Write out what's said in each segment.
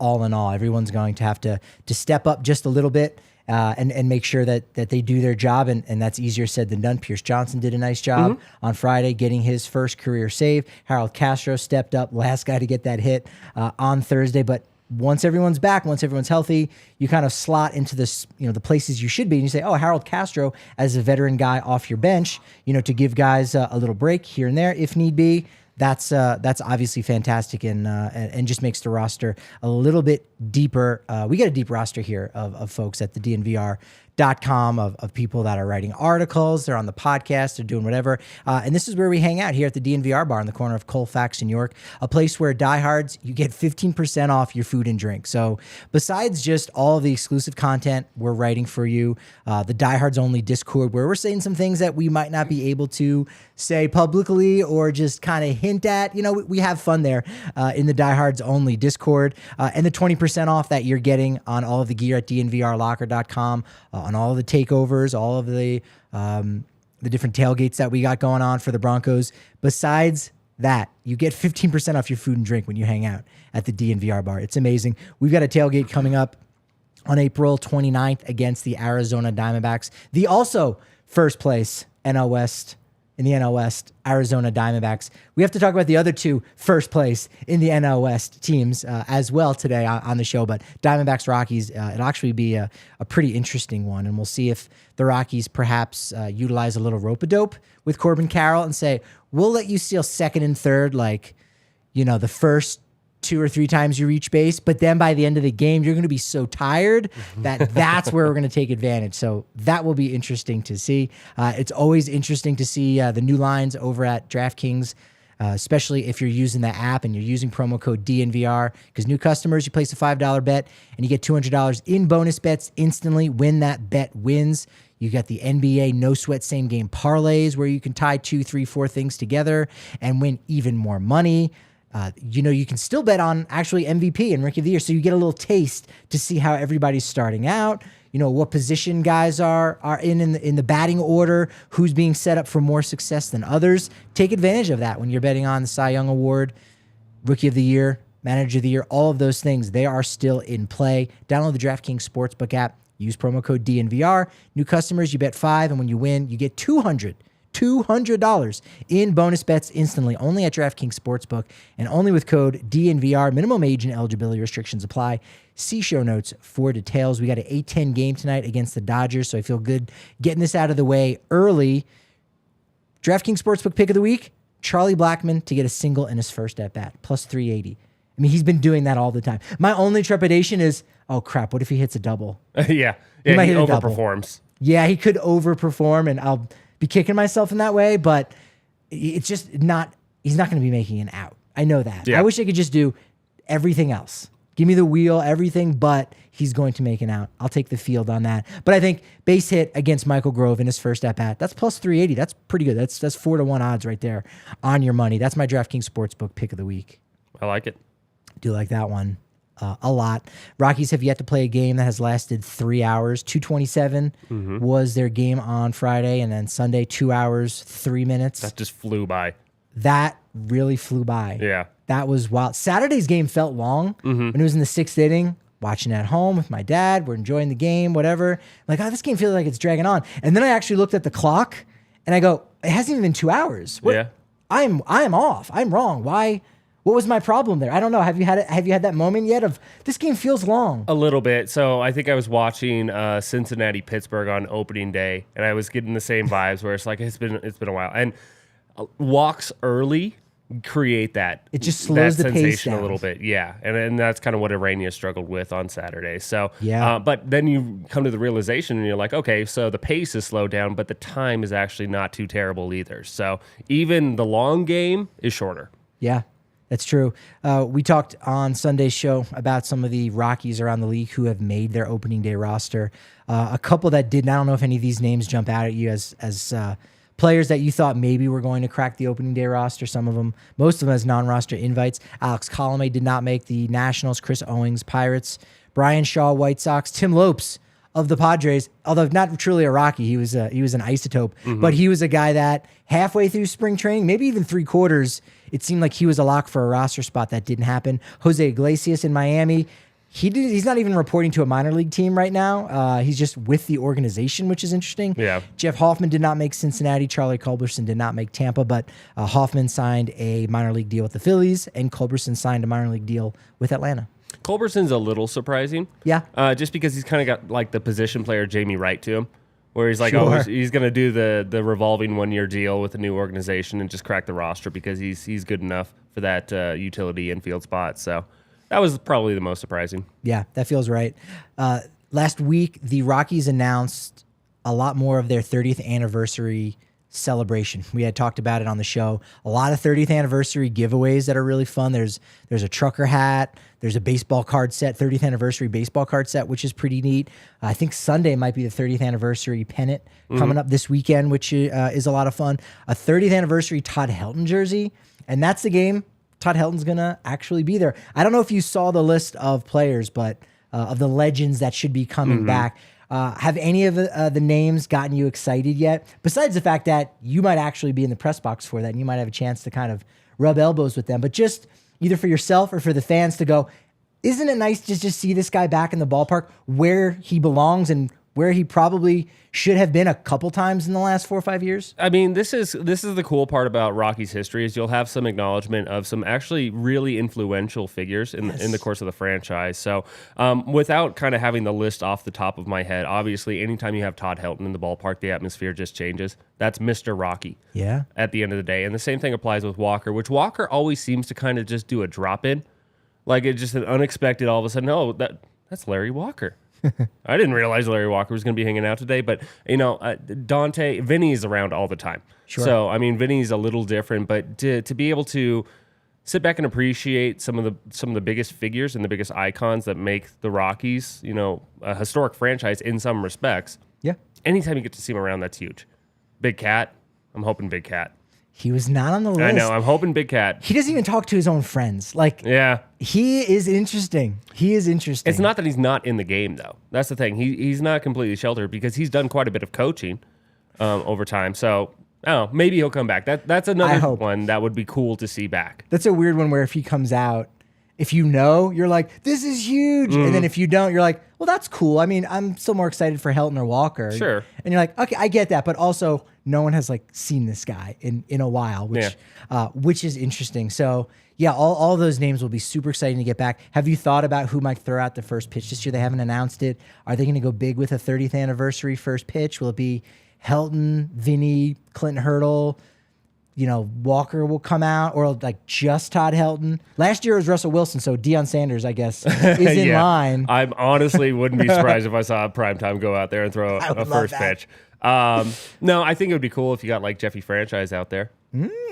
all in all. Everyone's going to have to step up just a little bit and make sure that they do their job, and that's easier said than done. Pierce Johnson did a nice job on Friday getting his first career save. Harold Castro stepped up, last guy to get that hit on Thursday, but once everyone's back, once everyone's healthy, you kind of slot into this, the places you should be. And you say, oh, Harold Castro as a veteran guy off your bench, to give guys a little break here and there if need be. That's obviously fantastic and just makes the roster a little bit deeper. We got a deep roster here of folks at the DNVR.com of people that are writing articles. They're on the podcast. They're doing whatever. And this is where we hang out here at the DNVR bar in the corner of Colfax and York, a place where diehards, you get 15% off your food and drink. So besides just all of the exclusive content we're writing for you, the diehards only Discord where we're saying some things that we might not be able to say publicly or just kind of hint at, we have fun there in the diehards only Discord, and the 20% off that you're getting on all of the gear at DNVRlocker.com, on all of the takeovers, all of the different tailgates that we got going on for the Broncos. Besides that, you get 15% off your food and drink when you hang out at the DNVR bar. It's amazing. We've got a tailgate coming up on April 29th against the Arizona Diamondbacks, the also first place NL West in the NL West, Arizona Diamondbacks. We have to talk about the other two first place in the NL West teams as well today on the show, but Diamondbacks Rockies, it'll actually be a pretty interesting one, and we'll see if the Rockies perhaps utilize a little rope-a-dope with Corbin Carroll and say, we'll let you steal second and third, the first 2 or 3 times you reach base, but then by the end of the game, you're going to be so tired that's where we're going to take advantage. So that will be interesting to see. It's always interesting to see the new lines over at DraftKings, especially if you're using the app and you're using promo code DNVR, because new customers, you place a $5 bet and you get $200 in bonus bets instantly when that bet wins. You got the NBA no sweat same game parlays where you can tie 2, 3, 4 things together and win even more money. You can still bet on actually MVP and Rookie of the Year, so you get a little taste to see how everybody's starting out, what position guys are in the batting order, who's being set up for more success than others. Take advantage of that when you're betting on the Cy Young Award, Rookie of the Year, Manager of the Year, all of those things. They are still in play. Download the DraftKings Sportsbook app. Use promo code DNVR. New customers, you bet $5, and when you win, you get $200 in bonus bets instantly, only at DraftKings Sportsbook and only with code DNVR. Minimum age and eligibility restrictions apply. See show notes for details. We got an 8-10 game tonight against the Dodgers, so I feel good getting this out of the way early. DraftKings Sportsbook pick of the week, Charlie Blackmon to get a single in his first at-bat, plus 380. I mean, he's been doing that all the time. My only trepidation is, oh, crap, what if he hits a double? Yeah, he overperforms. Yeah, he could overperform, and I'll be kicking myself in that way, but it's just not, he's not going to be making an out. I know that. Yeah. I wish I could just do everything else. Give me the wheel, everything, but he's going to make an out. I'll take the field on that. But I think base hit against Michael Grove in his first at-bat, that's plus 380. That's pretty good. That's 4-1 odds right there on your money. That's my DraftKings Sportsbook pick of the week. I like it. Do like that one. A lot. Rockies have yet to play a game that has lasted 3 hours. 2:27 was their game on Friday, and then Sunday 2 hours 3 minutes. That just flew by. That really flew by. Yeah, that was wild. Saturday's game felt long when it was in the 6th inning. Watching at home with my dad, we're enjoying the game, whatever. Like, this game feels like it's dragging on. And then I actually looked at the clock, and I go, it hasn't even been 2 hours. What? Yeah, I'm off. I'm wrong. Why? What was my problem there? I don't know. Have you had that moment yet of this game feels long? A little bit. So I think I was watching Cincinnati-Pittsburgh on opening day, and I was getting the same vibes where it's like it's been a while. And walks early create that. It just slows the pace down a little bit. Yeah, and that's kind of what Arania struggled with on Saturday. So yeah, but then you come to the realization, and you're like, okay, so the pace is slowed down, but the time is actually not too terrible either. So even the long game is shorter. Yeah. That's true. We talked on Sunday's show about some of the Rockies around the league who have made their opening day roster. A couple that didn't. I don't know if any of these names jump out at you as players that you thought maybe were going to crack the opening day roster. Some of them, most of them as non-roster invites. Alex Colomé did not make the Nationals. Chris Owings, Pirates. Brian Shaw, White Sox. Tim Lopes of the Padres, although not truly a Rocky, he was an isotope, but he was a guy that halfway through spring training, maybe even 3/4, it seemed like he was a lock for a roster spot. That didn't happen. Jose Iglesias in Miami, He's not even reporting to a minor league team right now. He's just with the organization, which is interesting. Yeah. Jeff Hoffman did not make Cincinnati. Charlie Culberson did not make Tampa, but Hoffman signed a minor league deal with the Phillies, and Culberson signed a minor league deal with Atlanta. Culberson's a little surprising. Yeah. Just because he's kind of got like the position player Jamie Wright to him, where he's like, Sure. he's going to do the revolving 1-year deal with a new organization and just crack the roster because he's good enough for that utility infield spot. So that was probably the most surprising. Yeah, that feels right. Last week, the Rockies announced a lot more of their 30th anniversary celebration. We had talked about it on the show. A lot of 30th anniversary giveaways that are really fun. There's a trucker hat. There's a baseball card set, 30th anniversary baseball card set, which is pretty neat. I think Sunday might be the 30th anniversary pennant coming up this weekend, which is a lot of fun. A 30th anniversary Todd Helton jersey, and that's the game. Todd Helton's going to actually be there. I don't know if you saw the list of players, but of the legends that should be coming back. Have any of the names gotten you excited yet? Besides the fact that you might actually be in the press box for that, and you might have a chance to kind of rub elbows with them, but just either for yourself or for the fans to go, isn't it nice to just see this guy back in the ballpark where he belongs and where he probably should have been a couple times in the last 4 or 5 years? I mean, this is the cool part about Rockies history is you'll have some acknowledgement of some actually really influential figures in the course of the franchise. So without kind of having the list off the top of my head, obviously anytime you have Todd Helton in the ballpark, the atmosphere just changes. That's Mr. Rocky. Yeah. At the end of the day. And the same thing applies with Walker, which Walker always seems to kind of just do a drop in. Like it's just an unexpected all of a sudden, oh, that's Larry Walker. I didn't realize Larry Walker was going to be hanging out today, but Vinny's around all the time. Sure. So I mean, Vinny's a little different, but to be able to sit back and appreciate some of the biggest figures and the biggest icons that make the Rockies, a historic franchise in some respects. Yeah. Anytime you get to see him around, that's huge. Big Cat, I'm hoping Big Cat. He was not on the list. I know, I'm hoping Big Cat. He doesn't even talk to his own friends. Yeah. He is interesting. It's not that he's not in the game, though. That's the thing. He's not completely sheltered because he's done quite a bit of coaching over time. So, I don't know. Maybe he'll come back. That's another one that would be cool to see back. That's a weird one where if he comes out, if you know, you're like, this is huge. And then if you don't, you're like, well, that's cool. I mean, I'm still more excited for Helton or Walker. Sure. And you're like, okay, I get that. But also, no one has seen this guy in a while, which is interesting. So, yeah, all those names will be super exciting to get back. Have you thought about who might throw out the first pitch this year? They haven't announced it. Are they going to go big with a 30th anniversary first pitch? Will it be Helton, Vinny, Clinton Hurdle? Walker will come out, or just Todd Helton. Last year it was Russell Wilson, so Deion Sanders, I guess, is in line. I honestly wouldn't be surprised if I saw Primetime go out there and throw a first pitch. No, I think it would be cool if you got Jeffy Franchise out there.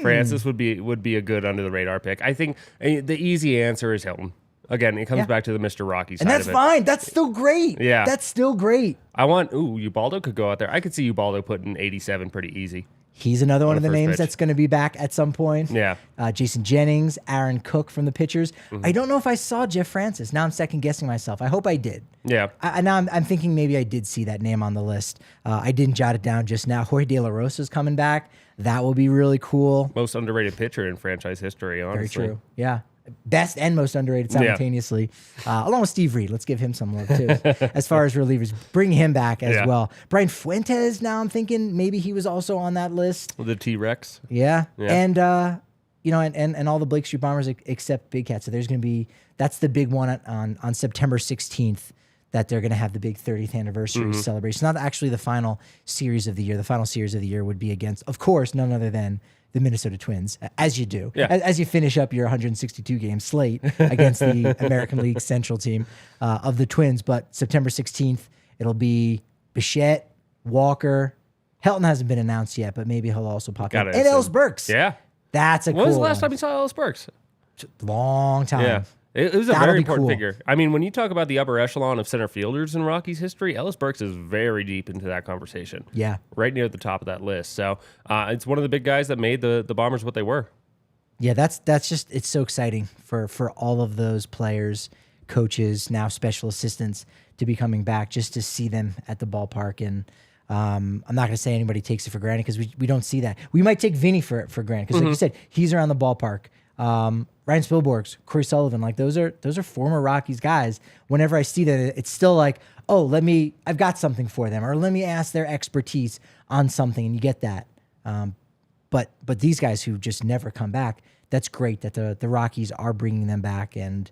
Francis would be a good under the radar pick. I think the easy answer is Hilton. Again, it comes back to the Mr. Rocky side of it. And that's fine. That's still great. Yeah. That's still great. Ubaldo could go out there. I could see Ubaldo putting 87 pretty easy. He's another one of the names that's going to be back at some point. Yeah. Jason Jennings, Aaron Cook from the pitchers. I don't know if I saw Jeff Francis. Now I'm second guessing myself. I hope I did. Yeah. Now I'm thinking maybe I did see that name on the list. I didn't jot it down just now. Jorge De La Rosa's coming back. That will be really cool. Most underrated pitcher in franchise history, honestly. Very true. Yeah. Best and most underrated simultaneously, along with Steve Reed. Let's give him some love too. As far as relievers, bring him back as well. Brian Fuentes. Now I'm thinking maybe he was also on that list. The T-Rex. Yeah. And and all the Blake Street Bombers except Big Cat. So there's going to be that's the big one on September 16th that they're going to have the big 30th anniversary celebration. Not actually the final series of the year. The final series of the year would be against, of course, none other than the Minnesota Twins, as you do, as you finish up your 162-game slate against the American League Central team of the Twins. But September 16th, it'll be Bichette, Walker. Helton hasn't been announced yet, but maybe he'll also pop in. And Ellis Burks. Yeah. That's a cool When was the last one. time you saw Ellis Burks? Long time. Yeah. It was a very important figure. I mean, when you talk about the upper echelon of center fielders in Rockies history, Ellis Burks is very deep into that conversation. Yeah. Right near the top of that list. So it's one of the big guys that made the Bombers what they were. Yeah, that's just, it's so exciting for all of those players, coaches, now special assistants to be coming back just to see them at the ballpark. And I'm not going to say anybody takes it for granted because we don't see that. We might take Vinny for granted because like you said, he's around the ballpark. Ryan Spilborghs, Corey Sullivan, like those are former Rockies guys. Whenever I see that, it's still like, oh, I've got something for them, or let me ask their expertise on something, and you get that. But these guys who just never come back, that's great that the Rockies are bringing them back, and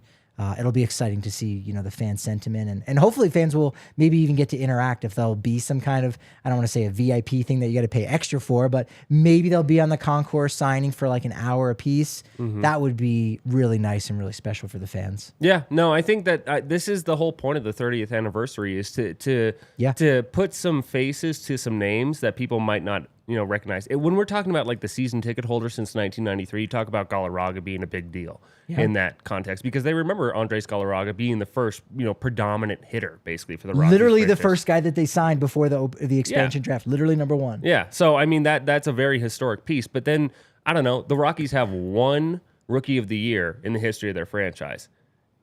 it'll be exciting to see, the fan sentiment, and hopefully fans will maybe even get to interact if there'll be some kind of, I don't want to say a VIP thing that you got to pay extra for, but maybe they'll be on the concourse signing for like an hour a piece. That would be really nice and really special for the fans. Yeah, no, I think that this is the whole point of the 30th anniversary is to put some faces to some names that people might not recognize. When we're talking about like the season ticket holder since 1993, you talk about Galarraga being a big deal in that context because they remember Andres Galarraga being the first, predominant hitter basically for the Rockies. Literally the first guy that they signed before the expansion draft. Literally number one. Yeah. So I mean that's a very historic piece. But then I don't know. The Rockies have one Rookie of the Year in the history of their franchise,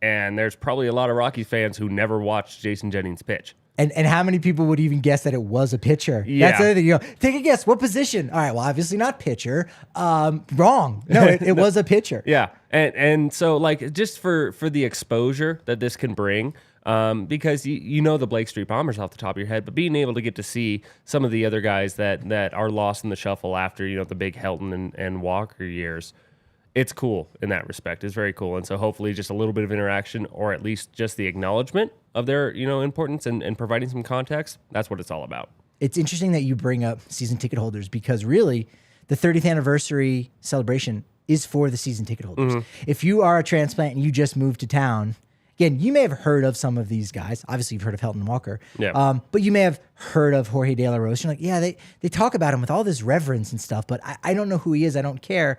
and there's probably a lot of Rockies fans who never watched Jason Jennings pitch. And how many people would even guess that it was a pitcher? Yeah. That's the other thing. Take a guess. What position? All right, well, obviously not pitcher. Wrong. No, it was a pitcher. Yeah. And so, like, just for the exposure that this can bring, because you know the Blake Street Bombers off the top of your head, but being able to get to see some of the other guys that are lost in the shuffle after, the big Helton and Walker years, it's cool in that respect. It's very cool. And so hopefully just a little bit of interaction or at least just the acknowledgement of their, importance and providing some context. That's what it's all about. It's interesting that you bring up season ticket holders because really the 30th anniversary celebration is for the season ticket holders. If you are a transplant and you just moved to town, again, you may have heard of some of these guys. Obviously, you've heard of Helton Walker. Yeah. But you may have heard of Jorge De La Rosa. You're like, yeah, they talk about him with all this reverence and stuff, but I don't know who he is. I don't care.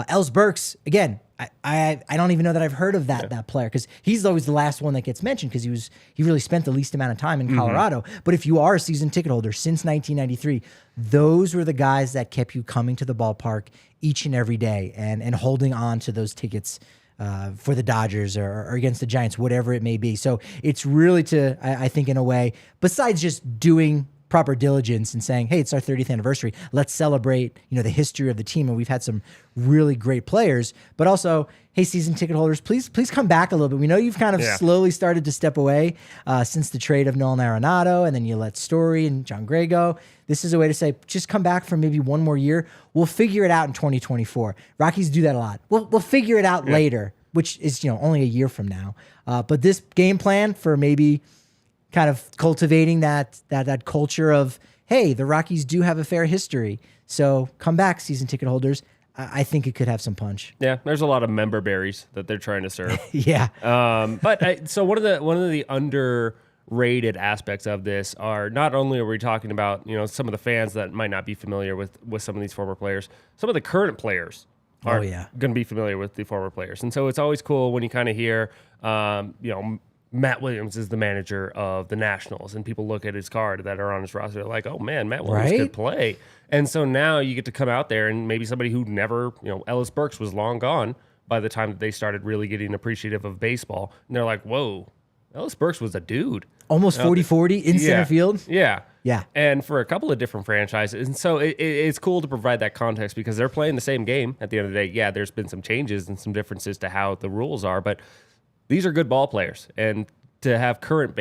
Els Burks, again, I don't even know that I've heard of that player because he's always the last one that gets mentioned because he really spent the least amount of time in Colorado. But if you are a season ticket holder since 1993, those were the guys that kept you coming to the ballpark each and every day and holding on to those tickets for the Dodgers or against the Giants, whatever it may be. So it's really I think in a way, besides just doing proper diligence and saying, hey, it's our 30th anniversary. Let's celebrate, the history of the team. And we've had some really great players, but also, hey, season ticket holders, please come back a little bit. We know you've kind of slowly started to step away since the trade of Nolan Arenado, and then you let Story and John Gray go. This is a way to say, just come back for maybe one more year. We'll figure it out in 2024. Rockies do that a lot. We'll figure it out later, which is, only a year from now. But this game plan for maybe kind of cultivating that culture of, hey, the Rockies do have a fair history. So come back, season ticket holders. I think it could have some punch. Yeah, there's a lot of member berries that they're trying to serve. Yeah. So one of the underrated aspects of this are not only are we talking about, some of the fans that might not be familiar with some of these former players, some of the current players are going to be familiar with the former players. And so it's always cool when you kind of hear, Matt Williams is the manager of the Nationals, and people look at his card that are on his roster. They're like, oh, man, Matt Williams could play. And so now you get to come out there and maybe somebody who never, Ellis Burks was long gone by the time that they started really getting appreciative of baseball. And they're like, whoa, Ellis Burks was a dude. Almost 40-40 in center field. Yeah. Yeah. And for a couple of different franchises. And so it's cool to provide that context because they're playing the same game at the end of the day. Yeah, there's been some changes and some differences to how the rules are, but these are good ball players, and to have current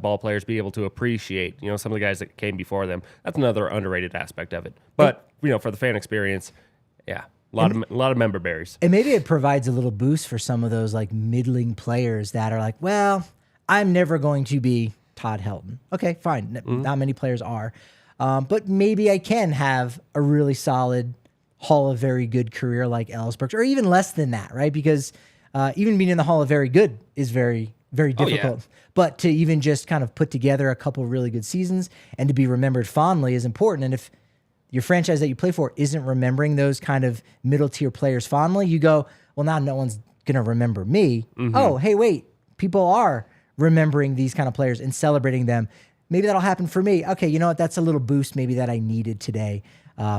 ball players be able to appreciate, some of the guys that came before them, that's another underrated aspect of it. But for the fan experience, a lot of member berries. And maybe it provides a little boost for some of those like middling players that are like, well, I'm never going to be Todd Helton. Okay, fine. Not many players are, but maybe I can have a really solid Hall of Very Good career like Ellis Burks, or even less than that, right? Because even being in the Hall of Very Good is very, very difficult. But to even just kind of put together a couple really good seasons and to be remembered fondly is important. And if your franchise that you play for isn't remembering those kind of middle tier players fondly, you go, well, now no one's going to remember me. Oh, hey, wait, people are remembering these kind of players and celebrating them. Maybe that'll happen for me. Okay, you know what? That's a little boost maybe that I needed today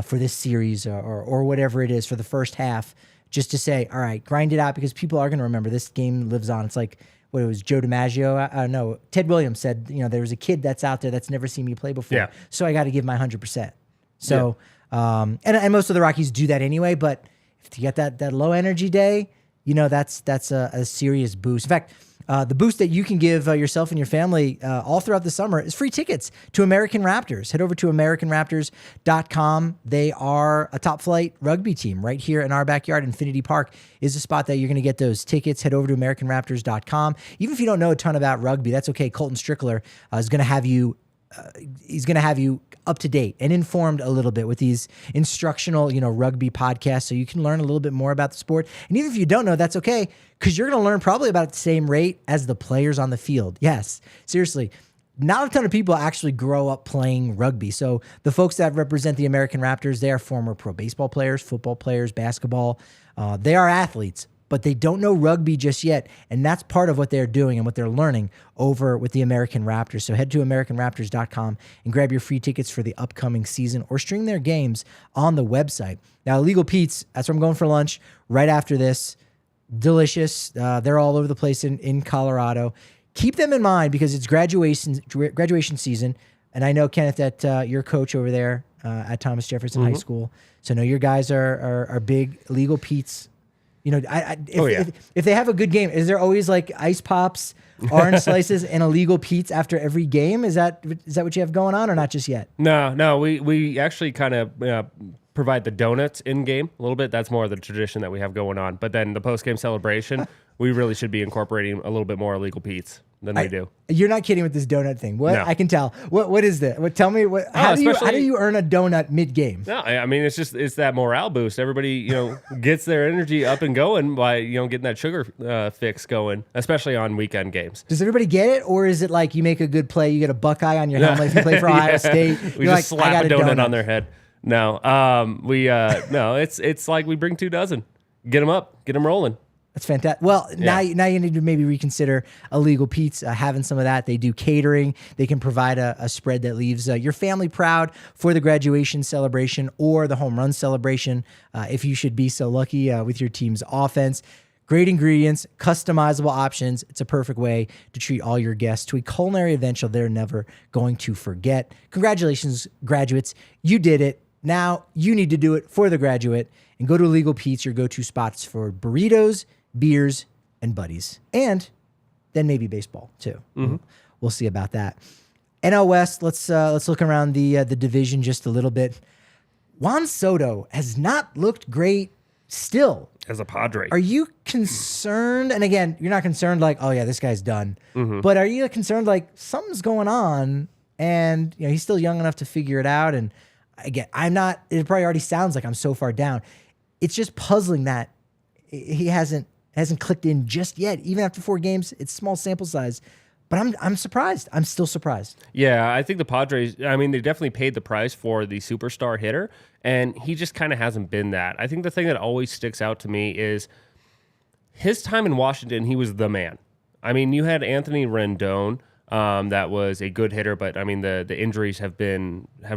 for this series or whatever it is for the first half. Just to say, all right, grind it out because people are going to remember this game lives on. It's like, what it was, Joe DiMaggio? No, Ted Williams said, there was a kid that's out there that's never seen me play before. So I got to give my 100%. So, and most of the Rockies do that anyway, but if you get that low energy day, that's a serious boost. In fact, the boost that you can give yourself and your family all throughout the summer is free tickets to American Raptors. Head over to AmericanRaptors.com. They are a top flight rugby team right here in our backyard. Infinity Park is a spot that you're going to get those tickets. Head over to AmericanRaptors.com. Even if you don't know a ton about rugby, that's okay. Colton Strickler is going to have you he's going to have you up to date and informed a little bit with these instructional, rugby podcasts, so you can learn a little bit more about the sport. And even if you don't know, that's okay, because you're going to learn probably about the same rate as the players on the field. Yes, seriously. Not a ton of people actually grow up playing rugby. So the folks that represent the American Raptors, they are former pro baseball players, football players, basketball. They are athletes, but they don't know rugby just yet. And that's part of what they're doing and what they're learning over with the American Raptors. So head to AmericanRaptors.com and grab your free tickets for the upcoming season or stream their games on the website. Now, Illegal Pete's, that's where I'm going for lunch right after this. Delicious. They're all over the place in Colorado. Keep them in mind because it's graduation season. And I know, Kenneth, that you're a coach over there at Thomas Jefferson High School. So I know your guys are big Illegal Pete's. If they have a good game, is there always like ice pops, orange slices, and Illegal Pete's after every game? Is that what you have going on, or not just yet? No. We actually kind of provide the donuts in game a little bit. That's more of the tradition that we have going on. But then the post game celebration, we really should be incorporating a little bit more Illegal Pete's than they do. You're not kidding with this donut thing. What? No. I can tell. What is that? Tell me how do you earn a donut mid game? No, I mean it's that morale boost. Everybody gets their energy up and going by getting that sugar fix going, especially on weekend games. Does everybody get it, or is it like you make a good play, you get a Buckeye on your helmet if you play for Ohio State? We just slap a donut on their head. No, no. It's like we bring 2 dozen. Get them up, get them rolling. That's fantastic. Well, now you need to maybe reconsider Illegal Pete's, having some of that. They do catering. They can provide a spread that leaves your family proud for the graduation celebration or the home run celebration, if you should be so lucky with your team's offense. Great ingredients, customizable options. It's a perfect way to treat all your guests to a culinary adventure they're never going to forget. Congratulations, graduates. You did it. Now you need to do it for the graduate and go to Illegal Pete's, your go-to spots for burritos, beers, and buddies, and then maybe baseball too. We'll see about that. NL West. Let's look around the division just a little bit. Juan Soto has not looked great still as a Padre. Are you concerned? And again, you're not concerned like, oh yeah, this guy's done. But are you concerned like something's going on, and he's still young enough to figure it out? And again, I'm not. It probably already sounds like I'm so far down. It's just puzzling that he hasn't clicked in just yet, even after 4 games. It's small sample size, but I'm surprised. I'm still surprised. Yeah, I think the Padres, they definitely paid the price for the superstar hitter, and he just kind of hasn't been that. I think the thing that always sticks out to me is his time in Washington, he was the man. You had Anthony Rendon, that was a good hitter, but the injuries have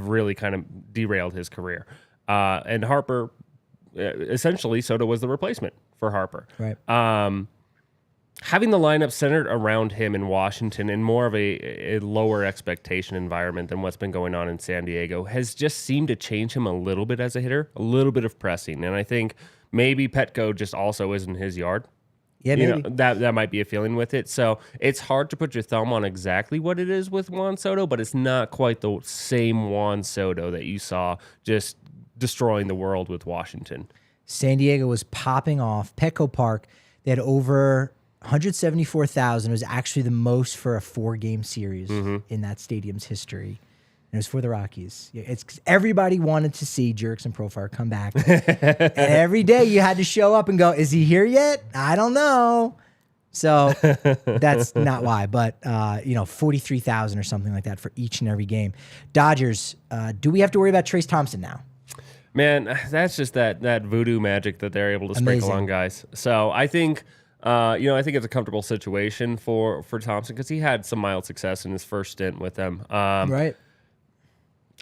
really kind of derailed his career. And Harper, essentially, Soto was the replacement for Harper. Right. Having the lineup centered around him in Washington in more of a lower expectation environment than what's been going on in San Diego has just seemed to change him a little bit as a hitter, a little bit of pressing. And I think maybe Petco just also isn't his yard. Yeah, maybe. That might be a feeling with it. So it's hard to put your thumb on exactly what it is with Juan Soto, but it's not quite the same Juan Soto that you saw just destroying the world with Washington. San Diego was popping off. Petco Park, they had over 174,000. It was actually the most for a 4-game series in that stadium's history. And it was for the Rockies. It's 'cause everybody wanted to see Jerks and Profar come back. And every day you had to show up and go, is he here yet? I don't know. So that's not why. But, 43,000 or something like that for each and every game. Dodgers, do we have to worry about Trace Thompson now? Man, that's just that voodoo magic that they're able to sprinkle on guys. So I think, I think it's a comfortable situation for Thompson because he had some mild success in his first stint with them. Right.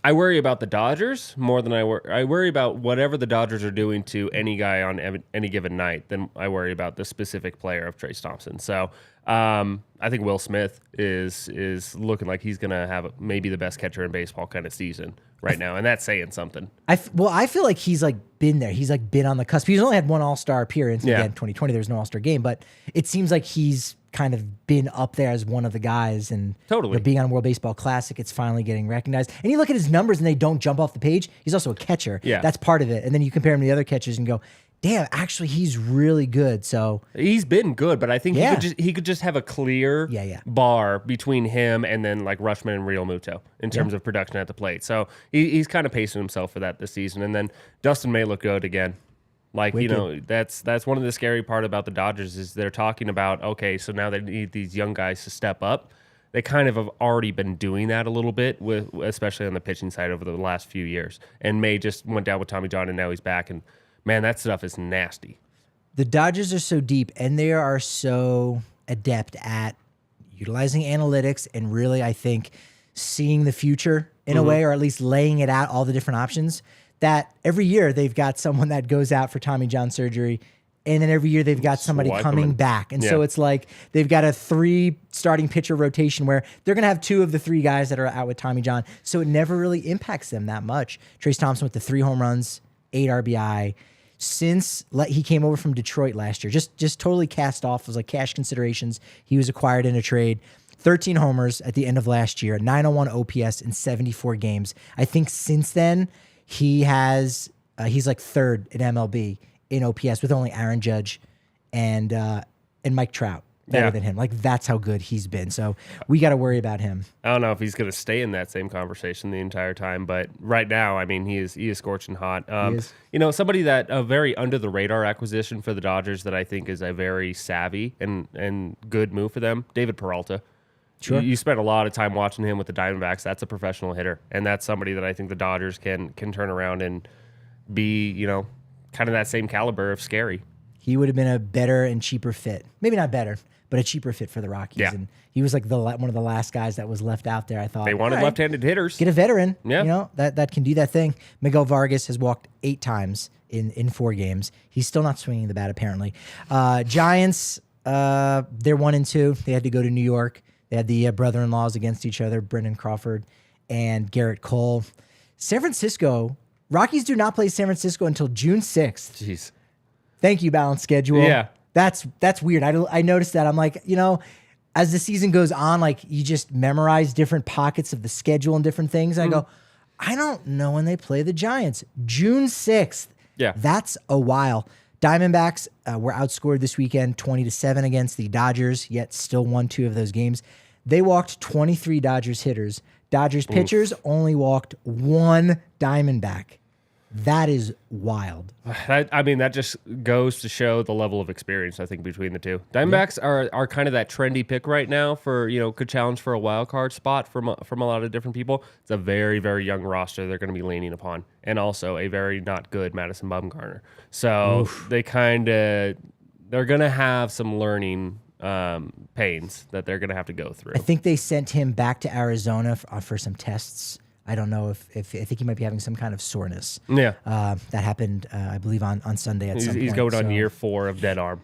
I worry about the Dodgers more than I worry about whatever the Dodgers are doing to any guy on any given night than I worry about the specific player of Trayce Thompson. So I think Will Smith is looking like he's going to have maybe the best catcher in baseball kind of season right now, and that's saying something. I feel like he's like been there. He's like been on the cusp. He's only had one All-Star appearance. Yeah. Again, 2020 there was no All-Star game, but it seems like he's kind of been up there as one of the guys, and Totally. Being on World Baseball Classic, it's finally getting recognized. And you look at his numbers and they don't jump off the page. He's also a catcher. Yeah. That's part of it. And then you compare him to the other catchers and go, damn, actually he's really good. So He's been good, but I think Yeah. he could just have a clear bar between him and then like Rushman and Real Muto in terms of production at the plate. So he's kind of pacing himself for that this season. And then Dustin May looked good again. Like, Wicked. you know, that's one of the scary part about the Dodgers is they're talking about, okay, so now they need these young guys to step up. They kind of have already been doing that a little bit, with especially on the pitching side over the last few years. And May just went down with Tommy John, and now he's back. And, man, that stuff is nasty. The Dodgers are so deep, and they are so adept at utilizing analytics and really, I think, seeing the future in a way, or at least laying it out, all the different options, that every year they've got someone that goes out for Tommy John surgery, and then every year they've got somebody coming back. And so it's like they've got a 3 starting pitcher rotation where they're going to have 2 of the 3 guys that are out with Tommy John. So it never really impacts them that much. Trayce Thompson with the 3 home runs, 8 RBI. Since he came over from Detroit last year, just totally cast off. It was like cash considerations. He was acquired in a trade. 13 homers at the end of last year, 901 OPS in 74 games. I think since then, he's like 3rd in MLB in OPS with only Aaron Judge and Mike Trout better than him. Like, that's how good he's been. So we got to worry about him. I don't know if he's going to stay in that same conversation the entire time, but right now, I mean, he is scorching hot. You know, somebody that a very under the radar acquisition for the Dodgers that I think is a very savvy and good move for them, David Peralta. Sure. You spent a lot of time watching him with the Diamondbacks. That's a professional hitter, and that's somebody that I think the Dodgers can turn around and be, you know, kind of that same caliber of scary. He would have been a better and cheaper fit. Maybe not better, but a cheaper fit for the Rockies. Yeah. And he was like one of the last guys that was left out there. I thought They wanted left-handed hitters. Get a veteran, Yeah. you know, that can do that thing. Miguel Vargas has walked 8 times in 4 games. He's still not swinging the bat, apparently. Giants, they're 1-2. They had to go to New York. They had the brother-in-laws against each other, Brendan Crawford and Garrett Cole. San Francisco, Rockies do not play San Francisco until June 6th. Jeez. Thank you, balanced schedule. Yeah. That's weird. I noticed that. I'm like, you know, as the season goes on, like you just memorize different pockets of the schedule and different things. And I go, I don't know when they play the Giants. June 6th. Yeah. That's a while. Diamondbacks were outscored this weekend 20-7 against the Dodgers, yet still won 2 of those games. They walked 23 Dodgers hitters. Dodgers pitchers only walked 1 Diamondback. That is wild. I mean, that just goes to show the level of experience, I think, between the two. Diamondbacks are kind of that trendy pick right now for, you know, could challenge for a wild card spot from a lot of different people. It's a very, very young roster they're going to be leaning upon, and also a very not good Madison Bumgarner. So they're going to have some learning pains that they're going to have to go through. I think they sent him back to Arizona for some tests. I don't know if I think he might be having some kind of soreness. Yeah. That happened, I believe, on Sunday at some point. He's going on year 4 of dead arm.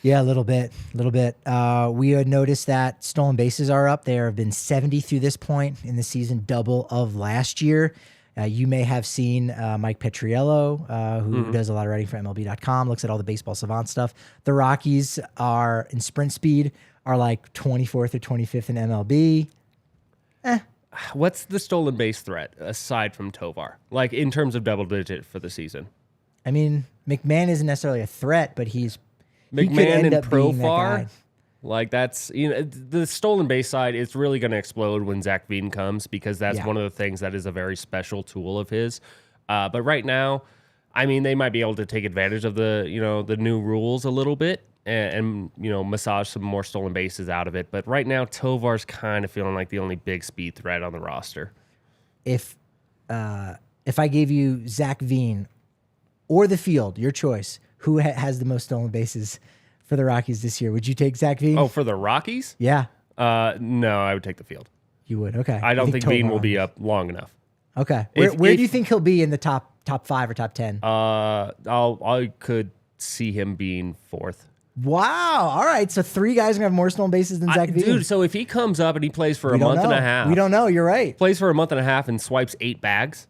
Yeah, a little bit. We had noticed that stolen bases are up. There have been 70 through this point in the season, double of last year. You may have seen Mike Petriello, who does a lot of writing for MLB.com, looks at all the baseball savant stuff. The Rockies are, in sprint speed, are like 24th or 25th in MLB. What's the stolen base threat aside from Tovar? Like in terms of double digit for the season? I mean, McMahon isn't necessarily a threat, but he could McMahon end and up being that Profar. guy. Like that's, you know, the stolen base side is really going to explode when Zach Veen comes, because that's one of the things that is a very special tool of his. But right now, I mean, they might be able to take advantage of the, you know, the new rules a little bit and you know, massage some more stolen bases out of it. But right now, Tovar's kind of feeling like the only big speed threat on the roster. If I gave you Zach Veen or the field, your choice, who has the most stolen bases for the Rockies this year? Would you take Zach Veen? Oh, for the Rockies? Yeah. No, I would take the field. You would? Okay. I don't think Veen will Tovar. be up long enough. Okay. Where do you think he'll be in the top 5 or top 10? I could see him being 4th. Wow. All right. So 3 guys are going to have more stolen bases than Zach Veen. Dude, so if he comes up and he plays for a month and a half. We don't know. You're right. Plays for a month and a half and swipes 8 bags,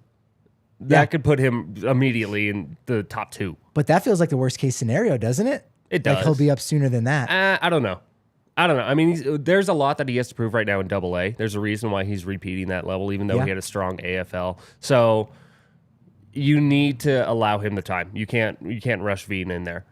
that could put him immediately in the top 2. But that feels like the worst case scenario, doesn't it? It does. Like he'll be up sooner than that. I don't know. I mean, there's a lot that he has to prove right now in AA. There's a reason why he's repeating that level, even though he had a strong AFL. So you need to allow him the time. You can't rush Veen in there.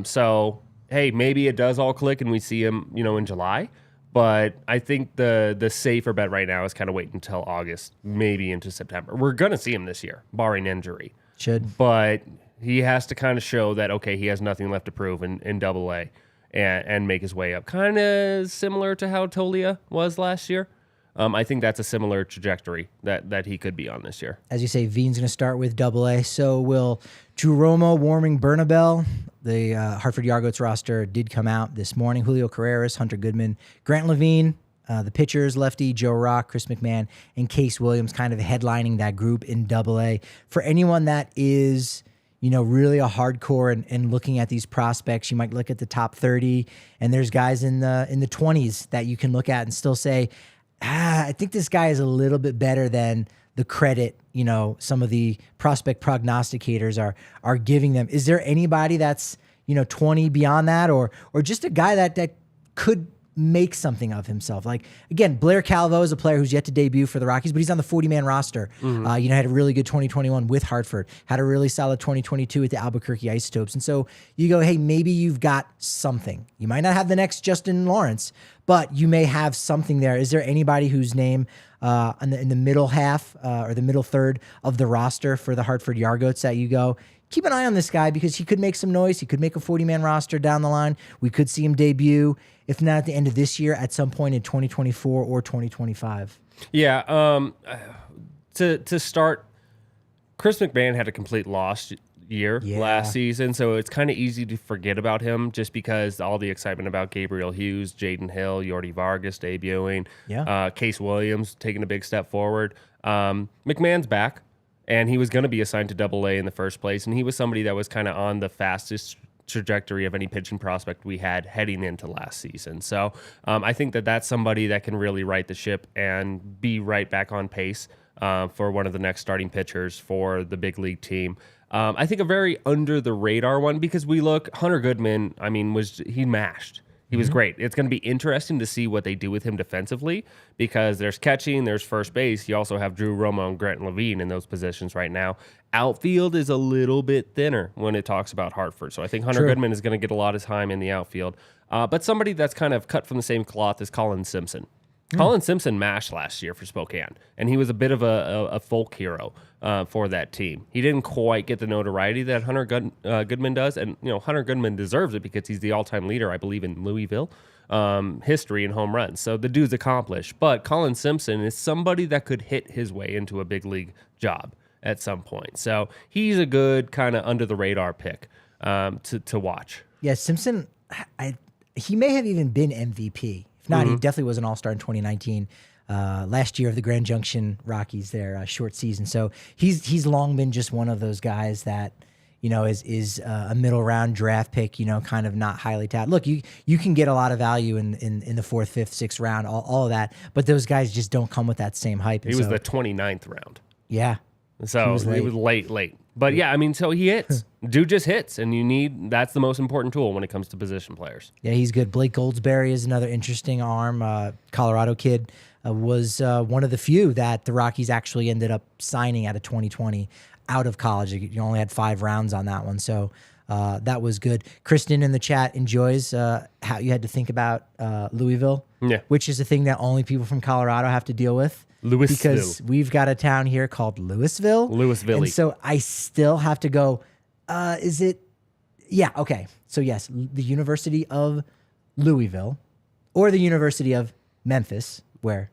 So hey, maybe it does all click and we see him, in July. But I think the safer bet right now is kind of wait until August, maybe into September. We're gonna see him this year, barring injury. But he has to kind of show that he has nothing left to prove in AA. And make his way up. Kind of similar to how Tolia was last year. I think that's a similar trajectory that he could be on this year. As you say, Veen's going to start with AA. So will Drew Romo, Warming, Bernabel. The Hartford Yargoats roster did come out this morning. Julio Carreras, Hunter Goodman, Grant Levine, the pitchers, lefty, Joe Rock, Chris McMahon, and Case Williams kind of headlining that group in AA. For anyone that is really a hardcore and looking at these prospects, you might look at the top 30 and there's guys in the 20s that you can look at and still say, I think this guy is a little bit better than the credit, some of the prospect prognosticators are giving them. Is there anybody that's, 20 beyond that or just a guy that could make something of himself? Like, again, Blair Calvo is a player who's yet to debut for the Rockies, but he's on the 40-man roster. Had a really good 2021 with Hartford, had a really solid 2022 with the Albuquerque Isotopes. And so you go, hey, maybe you've got something. You might not have the next Justin Lawrence, but you may have something there. Is there anybody whose name in the middle half or the middle third of the roster for the Hartford Yargoats that you go, keep an eye on this guy because he could make some noise. He could make a 40-man roster down the line. We could see him debut, if not at the end of this year, at some point in 2024 or 2025. Yeah. To start, Chris McMahon had a complete loss year last season, so it's kind of easy to forget about him just because all the excitement about Gabriel Hughes, Jaden Hill, Yordi Vargas debuting, Case Williams taking a big step forward. McMahon's back. And he was going to be assigned to AA in the first place. And he was somebody that was kind of on the fastest trajectory of any pitching prospect we had heading into last season. So I think that's somebody that can really right the ship and be right back on pace for one of the next starting pitchers for the big league team. I think a very under the radar one because we look, Hunter Goodman, he mashed. He was great. It's going to be interesting to see what they do with him defensively because there's catching, there's first base. You also have Drew Romo and Grant Levine in those positions right now. Outfield is a little bit thinner when it talks about Hartford. So I think Hunter Goodman is going to get a lot of time in the outfield. But somebody that's kind of cut from the same cloth is Colin Simpson. Colin Simpson mashed last year for Spokane, and he was a bit of a folk hero for that team. He didn't quite get the notoriety that Hunter Goodman does, and Hunter Goodman deserves it because he's the all-time leader, I believe, in Louisville history in home runs. So the dude's accomplished. But Colin Simpson is somebody that could hit his way into a big league job at some point. So he's a good kind of under-the-radar pick to watch. Yeah, Simpson, he may have even been MVP. If not, he definitely was an all-star in 2019, last year of the Grand Junction Rockies, their short season. So he's long been just one of those guys that, is a middle round draft pick, kind of not highly touted. Look, you can get a lot of value in the 4th, 5th, 6th round, all of that, but those guys just don't come with that same hype. He was the 29th round. Yeah. So he was late. But so he hits. Dude just hits, and that's the most important tool when it comes to position players. Yeah, he's good. Blake Goldsberry is another interesting arm. Colorado kid was one of the few that the Rockies actually ended up signing out of 2020 out of college. You only had 5 rounds on that one, so that was good. Kristen in the chat enjoys how you had to think about Louisville, which is a thing that only people from Colorado have to deal with. Louisville. Because we've got a town here called Louisville. And so I still have to go, is it? Yeah, okay. So yes, the University of Louisville or the University of Memphis, where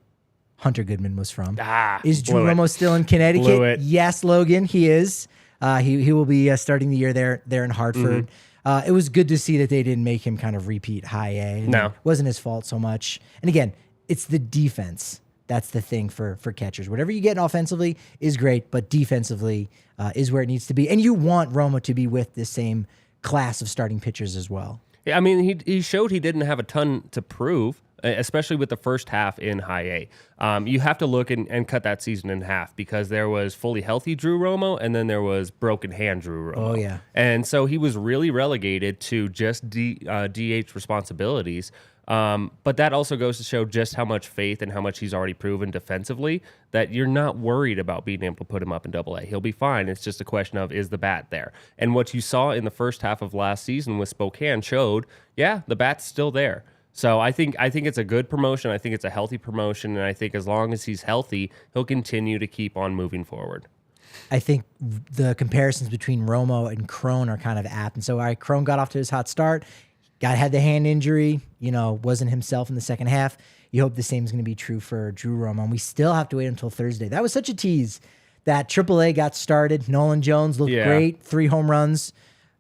Hunter Goodman was from. Is Drew Romo still in Connecticut? Yes, Logan, he is. He will be starting the year there in Hartford. It was good to see that they didn't make him kind of repeat high A. No. It wasn't his fault so much. And again, it's the defense that's the thing for catchers. Whatever you get offensively is great, but defensively is where it needs to be. And you want Romo to be with the same class of starting pitchers as well. Yeah, I mean, he showed he didn't have a ton to prove, especially with the first half in high A. You have to look and cut that season in half because there was fully healthy Drew Romo and then there was broken hand Drew Romo. Oh, yeah. And so he was really relegated to just DH responsibilities. But that also goes to show just how much faith and how much he's already proven defensively that you're not worried about being able to put him up in Double A. He'll be fine. It's just a question of, is the bat there? And what you saw in the first half of last season with Spokane showed, yeah, the bat's still there. So I think it's a good promotion. I think it's a healthy promotion. And I think as long as he's healthy, he'll continue to keep on moving forward. I think the comparisons between Romo and Crone are kind of apt. And so, all right, Crone got off to his hot start. Had the hand injury, wasn't himself in the second half. You hope the same is going to be true for Drew Romo. And we still have to wait until Thursday. That was such a tease that AAA got started. Nolan Jones looked great. 3 home runs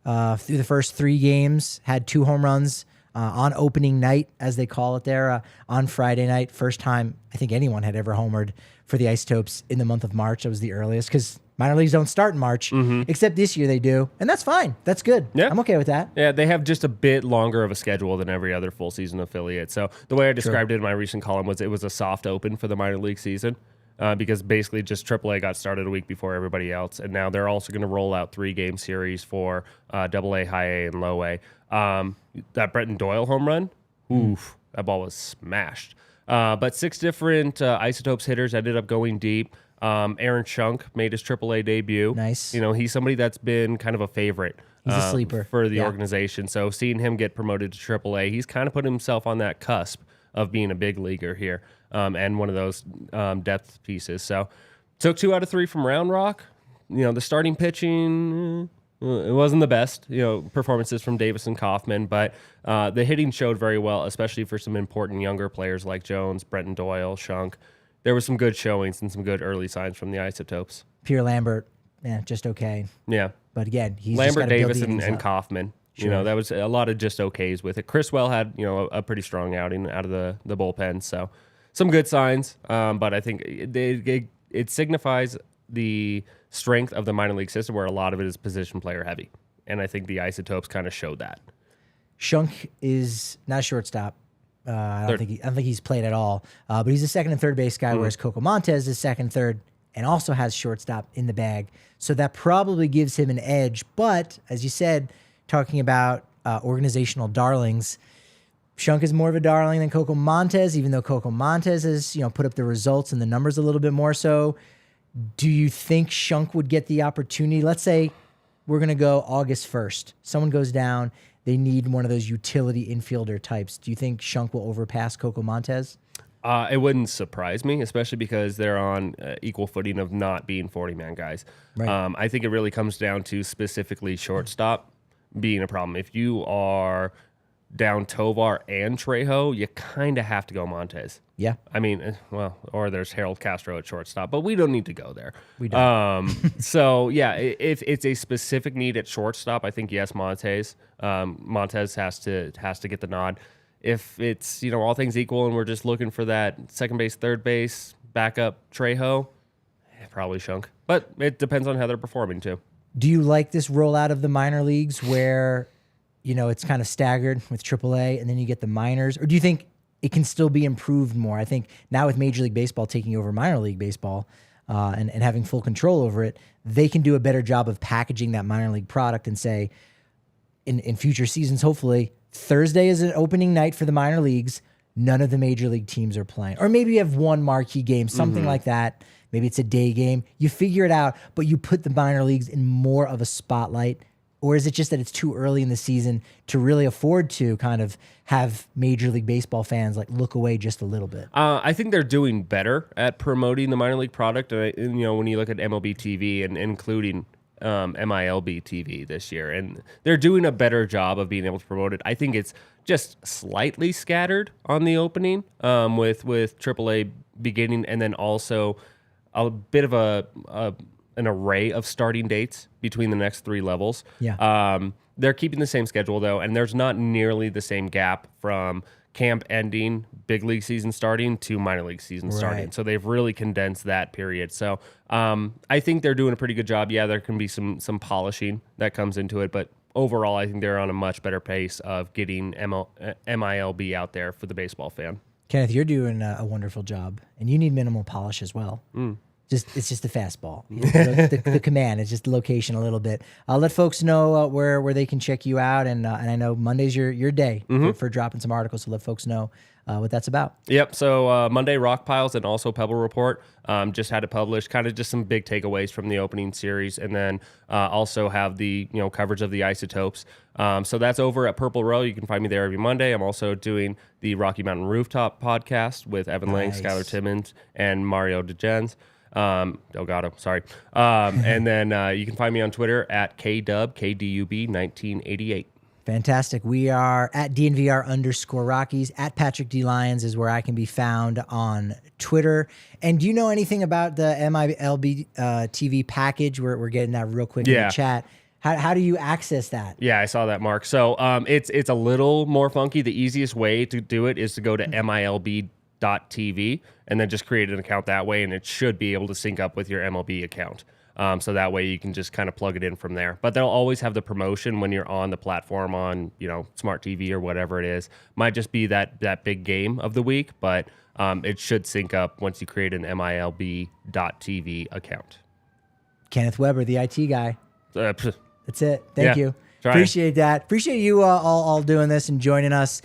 through the first 3 games. Had 2 home runs on opening night, as they call it there, on Friday night. First time I think anyone had ever homered for the Isotopes in the month of March. That was the earliest because minor leagues don't start in March, except this year they do. And that's fine. That's good. Yeah. I'm okay with that. Yeah, they have just a bit longer of a schedule than every other full season affiliate. So the way I described it in my recent column was it was a soft open for the minor league season because basically just AAA got started a week before everybody else. And now they're also going to roll out 3-game series for AA, High A, and Low A. That Brenton Doyle home run, oof, that ball was smashed. But 6 different Isotopes hitters ended up going deep. Aaron Schunk made his AAA debut. Nice. He's somebody that's been kind of a favorite. He's a sleeper for the organization. So seeing him get promoted to AAA, he's kind of put himself on that cusp of being a big leaguer here and one of those depth pieces. So took 2 out of 3 from Round Rock. The starting pitching, it wasn't the best, performances from Davis and Kaufman, but the hitting showed very well, especially for some important younger players like Jones, Brenton Doyle, Schunk. There were some good showings and some good early signs from the Isotopes. Pierre Lambert, just okay. Yeah. But again, he's Lambert, just Davis, and Kaufman. Sure. That was a lot of just okays with it. Chris Well had, a pretty strong outing out of the bullpen. So some good signs. But I think it signifies the strength of the minor league system where a lot of it is position player heavy. And I think the Isotopes kind of showed that. Schunk is not a shortstop. I don't think he's played at all. But he's a second and third base guy, whereas Coco Montez is second, third, and also has shortstop in the bag. So that probably gives him an edge. But as you said, talking about organizational darlings, Schunk is more of a darling than Coco Montez, even though Coco Montez has put up the results and the numbers a little bit more so. Do you think Schunk would get the opportunity? Let's say we're going to go August 1st. Someone goes down. They need one of those utility infielder types. Do you think Schunk will overpass Coco Montez? It wouldn't surprise me, especially because they're on equal footing of not being 40-man guys. Right. I think it really comes down to specifically shortstop being a problem. If you are down Tovar and Trejo, you kind of have to go Montez. Yeah. I mean, or there's Harold Castro at shortstop, but we don't need to go there. We don't. So, yeah, if it's a specific need at shortstop, I think, yes, Montez has to get the nod. If it's, all things equal and we're just looking for that second base, third base, backup Trejo, probably Schunk. But it depends on how they're performing, too. Do you like this rollout of the minor leagues where it's kind of staggered with AAA and then you get the minors? Or do you think it can still be improved more? I think now with Major League Baseball taking over minor league baseball and having full control over it, they can do a better job of packaging that minor league product and say, in future seasons, hopefully, Thursday is an opening night for the minor leagues. None of the major league teams are playing. Or maybe you have one marquee game, something like that. Maybe it's a day game. You figure it out, but you put the minor leagues in more of a spotlight. Or is it just that it's too early in the season to really afford to kind of have Major League Baseball fans look away just a little bit? I think they're doing better at promoting the minor league product. When you look at MLB TV and including MILB TV this year, and they're doing a better job of being able to promote it. I think it's just slightly scattered on the opening with AAA beginning, and then also a bit of an array of starting dates between the next 3 levels. Yeah. They're keeping the same schedule, though, and there's not nearly the same gap from camp ending, big league season starting, to minor league season starting. So they've really condensed that period. So I think they're doing a pretty good job. Yeah, there can be some polishing that comes into it, but overall, I think they're on a much better pace of getting MILB out there for the baseball fan. Kenneth, you're doing a wonderful job, and you need minimal polish as well. It's just the fastball, the command. It's just the location a little bit. I'll let folks know where they can check you out, and I know Monday's your day for dropping some articles. So let folks know what that's about. Yep. So Monday, Rock Piles and also Pebble Report just had it published. Kind of just some big takeaways from the opening series, and then also have the coverage of the isotopes. So that's over at Purple Row. You can find me there every Monday. I'm also doing the Rocky Mountain Rooftop podcast with Evan Lang, Skylar Timmons, and Mario DeGens. Delgado, sorry. And then you can find me on Twitter at KDUB1988. Fantastic. We are at DNVR_Rockies. At Patrick D. Lyons is where I can be found on Twitter. And do you know anything about the MILB TV package? We're getting that real quick in the chat. How do you access that? Yeah, I saw that, Mark. So it's a little more funky. The easiest way to do it is to go to MILB.TV and then just create an account that way, and it should be able to sync up with your MLB account. So that way you can just kind of plug it in from there. But they'll always have the promotion when you're on the platform on, smart TV or whatever it is. Might just be that big game of the week, but it should sync up once you create an MILB.TV account. Kenneth Weber, the IT guy. That's it. Thank you. Trying. Appreciate that. Appreciate you all doing this and joining us.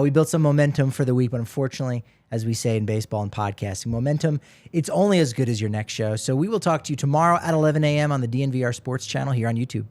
We built some momentum for the week, but unfortunately, as we say in baseball and podcasting, momentum, it's only as good as your next show. So we will talk to you tomorrow at 11 a.m. on the DNVR Sports channel here on YouTube.